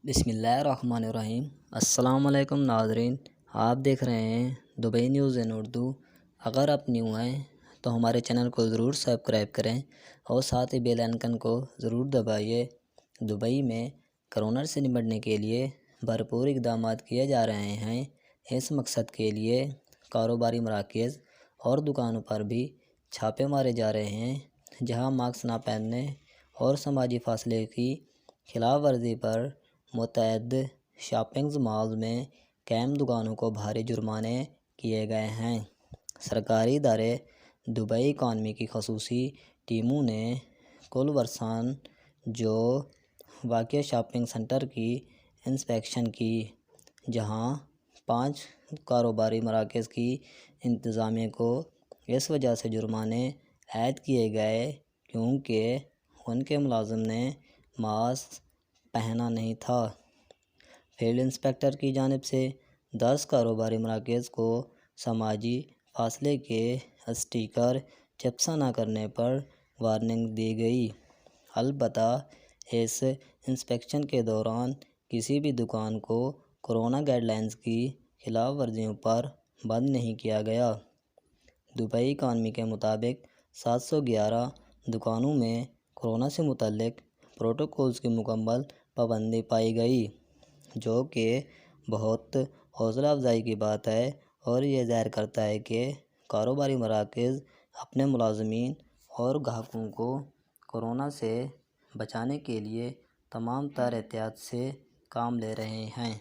بسم اللہ الرحمن الرحیم۔ السلام علیکم ناظرین، آپ دیکھ رہے ہیں دبئی نیوز ان اردو۔ اگر آپ نیو ہیں تو ہمارے چینل کو ضرور سبسکرائب کریں اور ساتھ ہی بیل آئیکن کو ضرور دبائیے۔ دبئی میں کرونا سے نمٹنے کے لیے بھرپور اقدامات کیے جا رہے ہیں۔ اس مقصد کے لیے کاروباری مراکز اور دکانوں پر بھی چھاپے مارے جا رہے ہیں، جہاں ماسک نہ پہننے اور سماجی فاصلے کی خلاف ورزی پر متعدد شاپنگ مالز میں قائم دکانوں کو بھاری جرمانے کیے گئے ہیں۔ سرکاری ادارے دبئی اکانومی کی خصوصی ٹیموں نے کل ورثان جو واقع شاپنگ سینٹر کی انسپیکشن کی، جہاں 5 کاروباری مراکز کی انتظامیہ کو اس وجہ سے جرمانے عائد کیے گئے کیونکہ ان کے ملازم نے ماسک پہنا نہیں تھا۔ فیلڈ انسپکٹر کی جانب سے 10 کاروباری مراکز کو سماجی فاصلے کے اسٹیکر چسپاں نہ کرنے پر وارننگ دی گئی۔ البتہ اس انسپیکشن کے دوران کسی بھی دکان کو کورونا گائیڈ لائنز کی خلاف ورزیوں پر بند نہیں کیا گیا۔ دبئی اکانومی کے مطابق 711 دکانوں میں کورونا سے متعلق پروٹوکولز کی مکمل پابندی پائی گئی، جو کہ بہت حوصلہ افزائی کی بات ہے اور یہ ظاہر کرتا ہے کہ کاروباری مراکز اپنے ملازمین اور گاہکوں کو کورونا سے بچانے کے لیے تمام تر احتیاط سے کام لے رہے ہیں۔